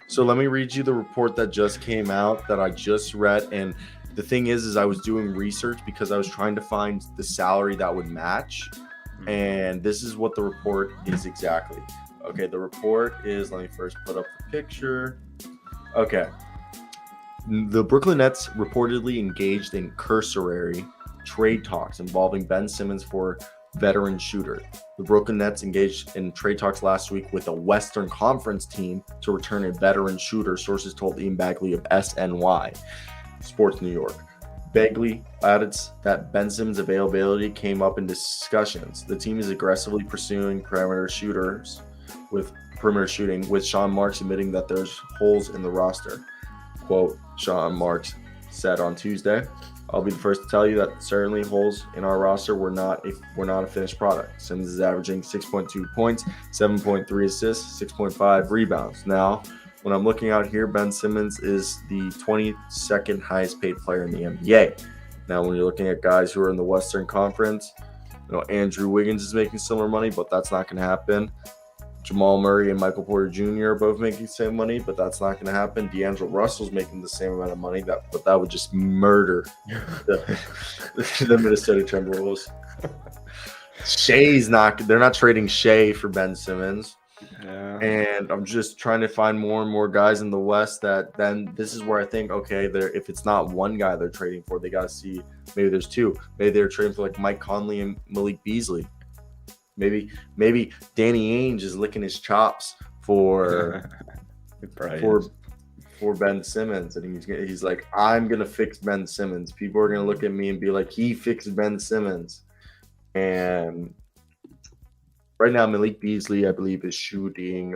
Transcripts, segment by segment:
So let me read you the report that just came out that I just read. And the thing is I was doing research because I was trying to find the salary that would match. And this is what the report is exactly. Okay, the report is, let me first put up the picture. Okay. The Brooklyn Nets reportedly engaged in cursory trade talks involving Ben Simmons for veteran shooter. The Brooklyn Nets engaged in trade talks last week with a Western Conference team to return a veteran shooter, sources told Ian Bagley of SNY Sports New York. Bagley added that Ben Simmons' availability came up in discussions. The team is aggressively pursuing perimeter shooting, with Sean Marks admitting that there's holes in the roster. Quote, Sean Marks said on Tuesday, "I'll be the first to tell you that certainly holes in our roster were not a finished product. Simmons is averaging 6.2 points, 7.3 assists, 6.5 rebounds. Now, when I'm looking out here, Ben Simmons is the 22nd highest paid player in the NBA. Now, when you're looking at guys who are in the Western Conference, Andrew Wiggins is making similar money, but that's not going to happen. Jamal Murray and Michael Porter Jr. are both making the same money, but that's not going to happen. D'Angelo Russell's making the same amount of money, but that would just murder the Minnesota Timberwolves. They're not trading Shea for Ben Simmons. Yeah. And I'm just trying to find more and more guys in the West that then this is where I think, okay, if it's not one guy they're trading for, they got to see maybe there's two. Maybe they're trading for like Mike Conley and Malik Beasley. Maybe Danny Ainge is licking his chops for Ben Simmons, and he's like, I'm gonna fix Ben Simmons. People are gonna look at me and be like, he fixed Ben Simmons. And right now, Malik Beasley, I believe, is shooting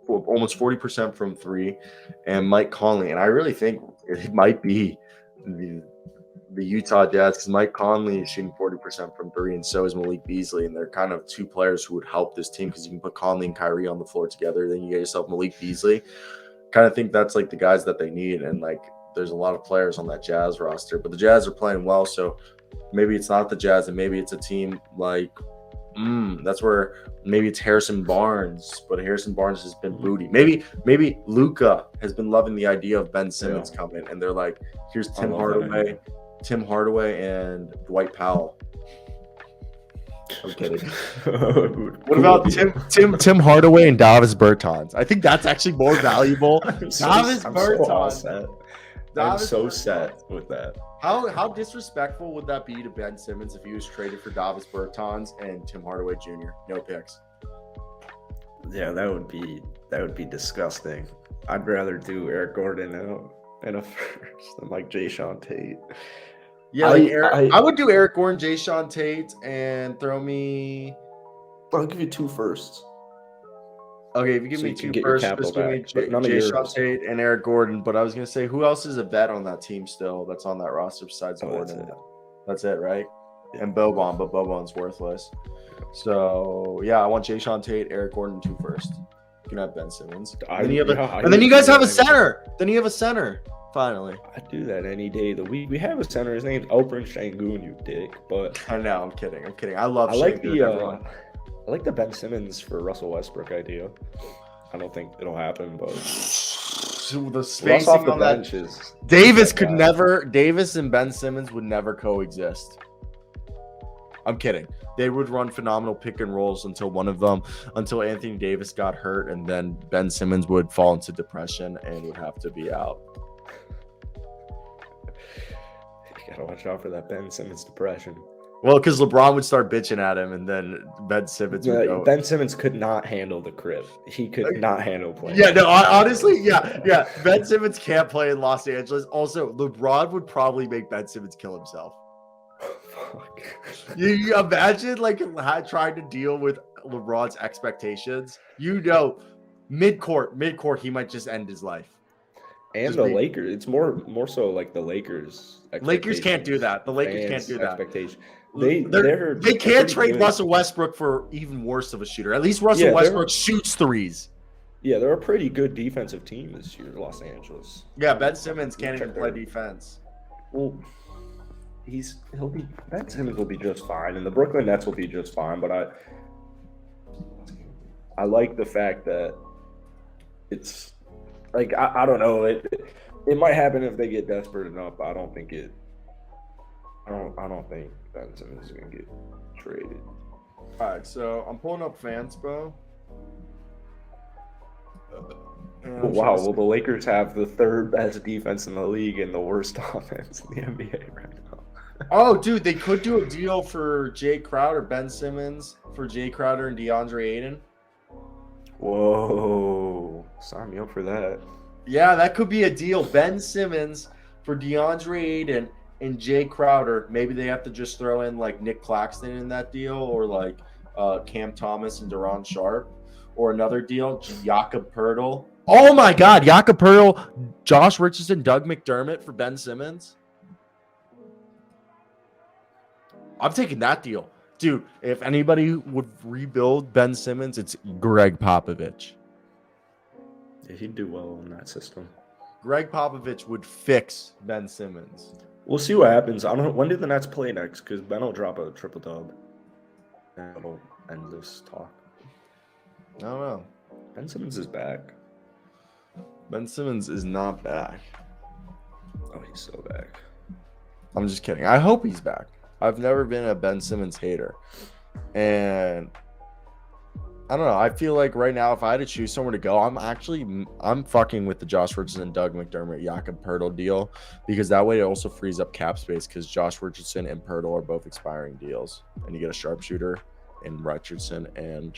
almost 40% from three, and Mike Conley, and I really think it might be the Utah Jazz, because Mike Conley is shooting 40% from three, and so is Malik Beasley, and they're kind of two players who would help this team because you can put Conley and Kyrie on the floor together, then you get yourself Malik Beasley. Kind of think that's like the guys that they need, and like there's a lot of players on that Jazz roster, but the Jazz are playing well, so maybe it's not the Jazz, and maybe it's a team like that's where maybe it's Harrison Barnes, but Harrison Barnes has been booty. Maybe Luka has been loving the idea of Ben Simmons coming, and they're like, here's Tim Hardaway and Dwight Powell. I'm kidding. What about Tim Hardaway and Davis Bertans? I think that's actually more valuable. Davis Bertans. I'm so set with that. How disrespectful would that be to Ben Simmons if he was traded for Davis Bertans and Tim Hardaway Jr.? No picks. Yeah, that would be disgusting. I'd rather do Eric Gordon in a first than like Jayshawn Tate. Yeah, I would do Eric Gordon, Jayshawn Tate, and throw me. I'll give you 2 firsts. Okay, if you give me 2 firsts, just give me Jayshawn Tate and Eric Gordon. But I was gonna say, who else is a vet on that team still? That's on that roster besides Gordon. That's it, right? Yeah. And Boban, but Boban's worthless. So yeah, I want Jayshawn Tate, Eric Gordon, 2 firsts. You can have Ben Simmons, and then you guys have a center. Then you have a center. Finally, I'd do that any day of the week. We have a center. His name's Oprah Shangoon, you dick. But I know, I'm kidding. I like the Ben Simmons for Russell Westbrook idea. I don't think it'll happen, but so the spacing off the on bench that is Davis and Ben Simmons would never coexist. I'm kidding. They would run phenomenal pick and rolls until Anthony Davis got hurt, and then Ben Simmons would fall into depression and would have to be out. You gotta watch out for that Ben Simmons depression. Well, because LeBron would start bitching at him, and then Ben Simmons would go. Ben Simmons could not handle the crib. He could not handle playing. Yeah, no, honestly, yeah. Ben Simmons can't play in Los Angeles. Also, LeBron would probably make Ben Simmons kill himself. Fuck. You imagine like trying to deal with LeBron's expectations. Mid-court, he might just end his life. And just the Lakers, it's more so like the Lakers. Lakers can't do that. The Lakers can't do that. Expectation. They can't trade Russell Westbrook for even worse of a shooter. At least Russell Westbrook shoots threes. Yeah, they're a pretty good defensive team this year, Los Angeles. Yeah, Ben Simmons can't even play defense. Well, Ben Simmons will be just fine, and the Brooklyn Nets will be just fine. But I like the fact that it's like I don't know. It might happen if they get desperate enough. But I don't think Ben Simmons is gonna get traded. All right, so I'm pulling up Fanspo. Wow, well, the Lakers have the third best defense in the league and the worst offense in the NBA right now. Oh, dude, they could do a deal for Jay Crowder, Ben Simmons, for Jay Crowder and DeAndre Ayton. Whoa, sign me up for that. Yeah, that could be a deal. Ben Simmons for DeAndre Ayton and Jay Crowder. Maybe they have to just throw in like Nick Claxton in that deal, or like Cam Thomas and Deron Sharp, or another deal, Jakob Poeltl. Oh my God, Jakob Poeltl, Josh Richardson, Doug McDermott for Ben Simmons. I'm taking that deal. Dude, if anybody would rebuild Ben Simmons, it's Greg Popovich. Yeah, he'd do well in that system. Greg Popovich would fix Ben Simmons. We'll see what happens. I don't know. When do the Nets play next? Because Ben will drop a triple dub. And it'll end this talk. I don't know. Ben Simmons is back. Ben Simmons is not back. Oh, he's so back. I'm just kidding. I hope he's back. I've never been a Ben Simmons hater. And I don't know. I feel like right now, if I had to choose somewhere to go, I'm fucking with the Josh Richardson, Doug McDermott, Jakob Poeltl deal, because that way it also frees up cap space, because Josh Richardson and Poeltl are both expiring deals, and you get a sharpshooter in Richardson and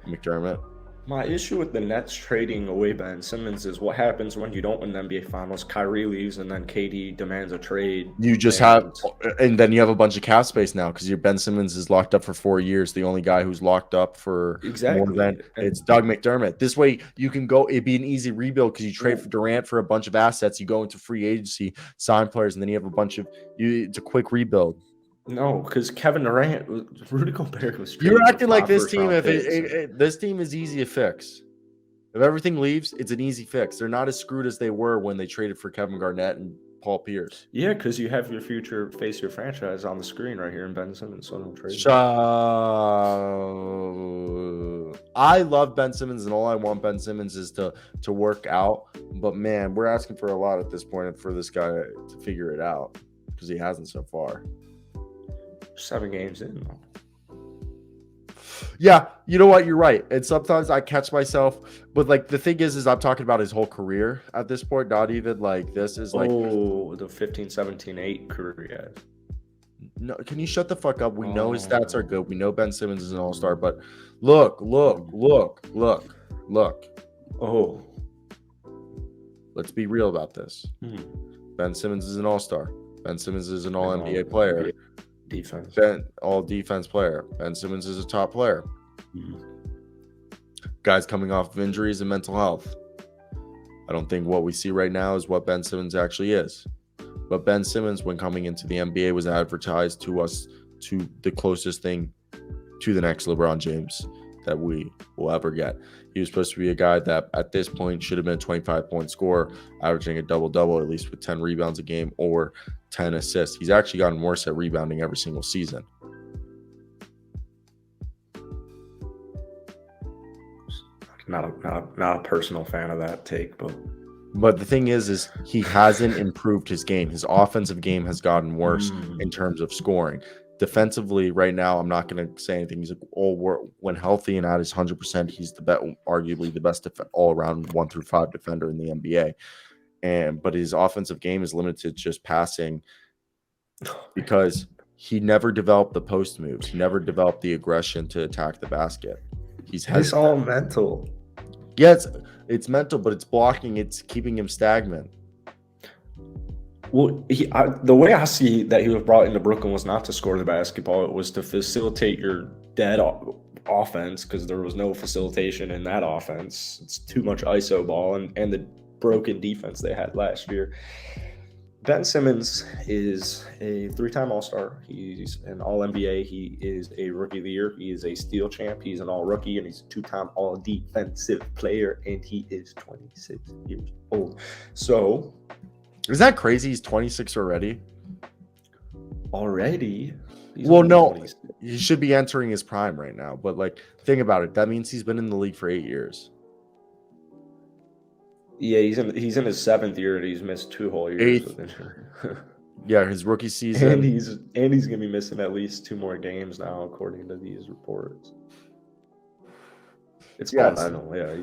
McDermott. My issue with the Nets trading away Ben Simmons is what happens when you don't win the NBA Finals. Kyrie leaves, and then KD demands a trade. You just and then you have a bunch of cap space now, because your Ben Simmons is locked up for 4 years. The only guy who's locked up for more than it's Doug McDermott. This way you can go. It'd be an easy rebuild, because you trade for Durant for a bunch of assets. You go into free agency, sign players, and then you have a bunch of you. It's a quick rebuild. No, because Kevin Durant, Rudy Gobert was. You're acting like this team. If this team is easy to fix, if everything leaves, it's an easy fix. They're not as screwed as they were when they traded for Kevin Garnett and Paul Pierce. Yeah, because you have your future face your franchise on the screen right here in Ben Simmons. So no trade. I love Ben Simmons, and all I want Ben Simmons is to work out. But man, we're asking for a lot at this point for this guy to figure it out, because he hasn't so far. 7 games in. Yeah, you know what? You're right. And sometimes I catch myself, but like the thing is I'm talking about his whole career at this point. Not even like this is like the 15, 17, 8 career he has. No, can you shut the fuck up? We know his stats are good. We know Ben Simmons is an all-star, but look. Oh, let's be real about this. Ben Simmons is an all-star. Ben Simmons is an all-NBA player. Defense. All defense player. Ben Simmons is a top player. Guys coming off of injuries and mental health. I don't think what we see right now is what Ben Simmons actually is. But Ben Simmons, when coming into the NBA, was advertised to us to the closest thing to the next LeBron James that we will ever get. He was supposed to be a guy that at this point should have been a 25-point scorer, averaging a double-double, at least with 10 rebounds a game or 10 assists. He's actually gotten worse at rebounding every single season. Not a personal fan of that take, but the thing is he hasn't improved his game. His offensive game has gotten worse in terms of scoring. Defensively, right now, I'm not going to say anything. He's when healthy and at his 100%, he's arguably the best all-around 1 through 5 defender in the NBA. But his offensive game is limited to just passing, because he never developed the post moves. He never developed the aggression to attack the basket. It's all mental. Yeah, it's mental, but it's blocking. It's keeping him stagnant. Well, the way I see that he was brought into Brooklyn was not to score the basketball. It was to facilitate your dead offense, because there was no facilitation in that offense. It's too much ISO ball and the broken defense they had last year. Ben Simmons is a 3-time All-Star. He's an All-NBA. He is a Rookie of the Year. He is a Steal champ. He's an All-Rookie, and he's a 2-time All-Defensive Player, and he is 26 years old. So... is that crazy? He's 26 already? Well, no. 26. He should be entering his prime right now. But, like, think about it. That means he's been in the league for 8 years. Yeah, he's in his 7th year and he's missed 2 whole years with injury. Yeah, his rookie season. And he's gonna be missing at least 2 more games now, according to these reports. It's fun. I know. Yeah,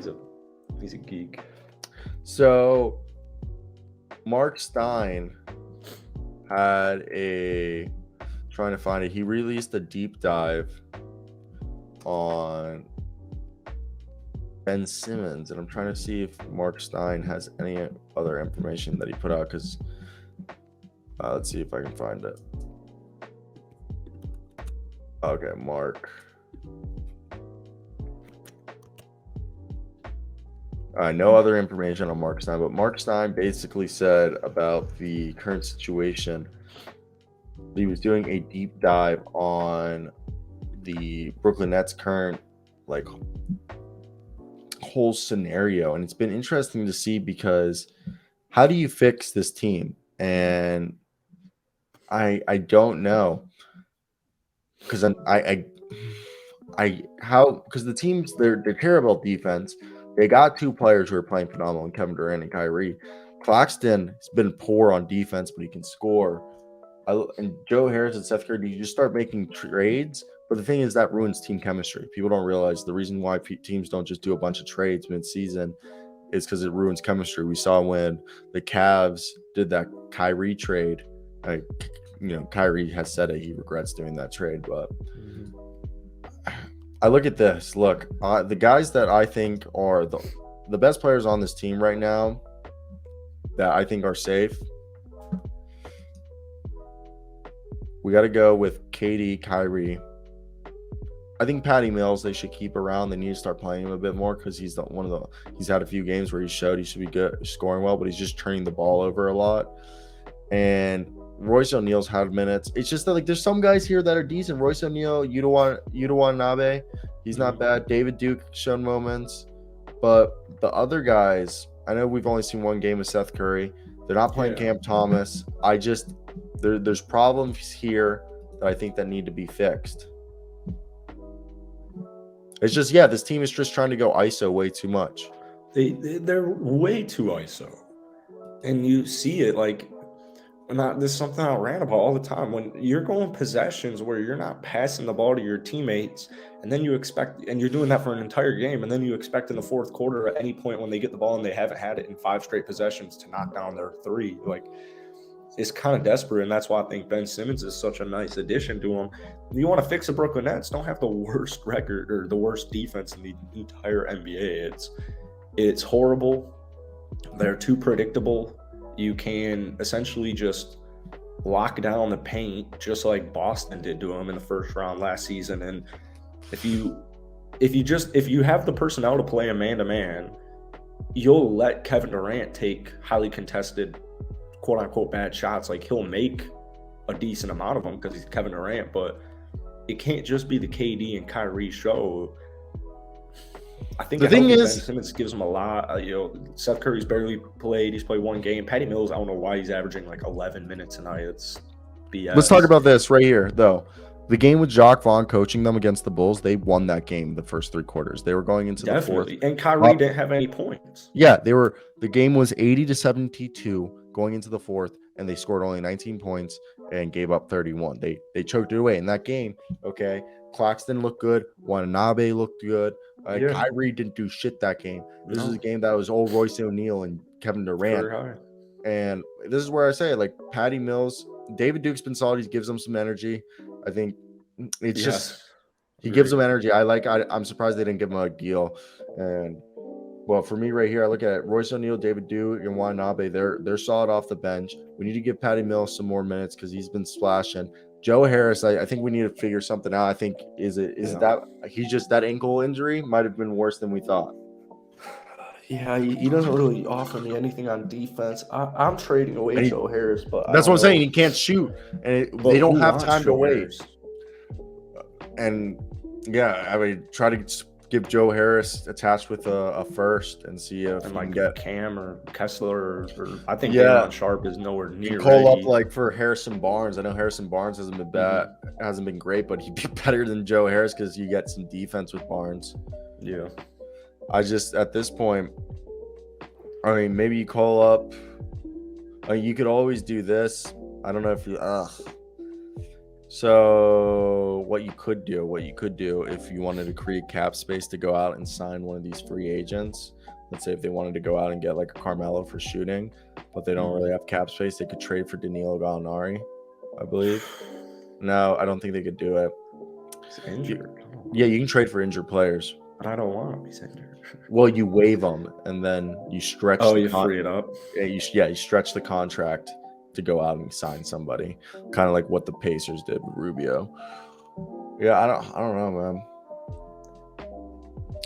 he's a geek. So Mark Stein had trying to find it. He released a deep dive on Ben Simmons, and I'm trying to see if Mark Stein has any other information that he put out, because let's see if I can find it. Okay, Mark. No other information on Mark Stein, but Mark Stein basically said about the current situation, he was doing a deep dive on the Brooklyn Nets' current whole scenario, and it's been interesting to see, because how do you fix this team? And I don't know, because because the teams, they're terrible at defense. They got 2 players who are playing phenomenal, Kevin Durant and Kyrie. Claxton has been poor on defense, but he can score. And Joe Harris and Seth Curry, you just start making trades. But the thing is, that ruins team chemistry. People don't realize the reason why teams don't just do a bunch of trades mid-season is because it ruins chemistry. We saw when the Cavs did that Kyrie trade. Kyrie has said it. He regrets doing that trade, but I look at this. Look, the guys that I think are the best players on this team right now that I think are safe, we got to go with KD, Kyrie. I think Patty Mills they should keep around. They need to start playing him a bit more, because he's he's had a few games where he showed he should be good scoring well, but he's just turning the ball over a lot. And Royce O'Neal's had minutes. It's just that there's some guys here that are decent. Royce O'Neal, Yuta Watanabe, he's not bad. David Duke shown moments, but the other guys, I know we've only seen one game with Seth Curry. They're not playing Cam Thomas. There's problems here that I think that need to be fixed. It's just, this team is just trying to go ISO way too much. They're way too ISO, and you see it this is something I ran about all the time. When you're going possessions where you're not passing the ball to your teammates, and then and you're doing that for an entire game, and then you expect in the 4th quarter at any point when they get the ball and they haven't had it in 5 straight possessions to knock down their 3, it's kind of desperate. And that's why I think Ben Simmons is such a nice addition to him. You want to fix the Brooklyn Nets, don't have the worst record or the worst defense in the entire NBA. It's horrible. They're too predictable. You can essentially just lock down the paint, just like Boston did to him in the first round last season. And if you have the personnel to play a man-to-man, you'll let Kevin Durant take highly contested, quote-unquote, bad shots. He'll make a decent amount of them because he's Kevin Durant, but it can't just be the KD and Kyrie show. I think the thing is, Ben Simmons gives him a lot. Seth Curry's barely played. He's played 1 game. Patty Mills, I don't know why he's averaging 11 minutes tonight. It's BS. Let's talk about this right here, though. The game with Jacques Vaughn coaching them against the Bulls, they won that game the first 3 quarters. They were going into the 4th. And Kyrie didn't have any points. Yeah, the game was 80-72 going into the 4th, and they scored only 19 points and gave up 31. They choked it away in that game. Okay, Claxton looked good. Watanabe looked good. Kyrie didn't do shit that game. This is a game that was old Royce O'Neal and Kevin Durant. And this is where I say, Patty Mills, David Duke's been solid. He gives them some energy. I think it's just he gives them energy. I'm surprised they didn't give him a deal. And well, for me right here, I look at Royce O'Neal, David Duke, and Watanabe. They're solid off the bench. We need to give Patty Mills some more minutes because he's been splashing. Joe Harris, I think we need to figure something out. I think that he's just that ankle injury might have been worse than we thought. Yeah, he doesn't really offer me anything on defense. I'm trading away Joe Harris, but that's what I'm saying. He can't shoot, and they don't have time to wait. And I would try to give Joe Harris attached with a first and see if we can get Cam or Kessler or I think Damon Sharp is nowhere near. You call up for Harrison Barnes. I know Harrison Barnes hasn't been bad, hasn't been great, but he'd be better than Joe Harris because you get some defense with Barnes. Yeah. I just at this point, I mean, maybe you call up. You could always do this. I don't know if you. So what you could do if you wanted to create cap space to go out and sign one of these free agents. Let's say if they wanted to go out and get like a Carmelo for shooting, but they don't really have cap space, they could trade for Danilo Gallinari, I believe. No, I don't think they could do it. He's injured. Yeah, you can trade for injured players. But I don't want him. He's injured. Well, you waive them and then you stretch. Oh, you free it up. Yeah, you stretch the contract to go out and sign somebody, kind of like what the Pacers did with Rubio. Yeah, I don't know, man.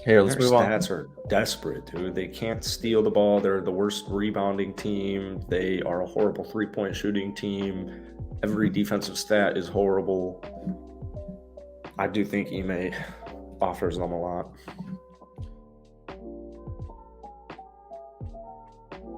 Here, let's move on. Their stats are desperate, dude. They can't steal the ball. They're the worst rebounding team. They are a horrible three-point shooting team. Every defensive stat is horrible. I do think Ime offers them a lot.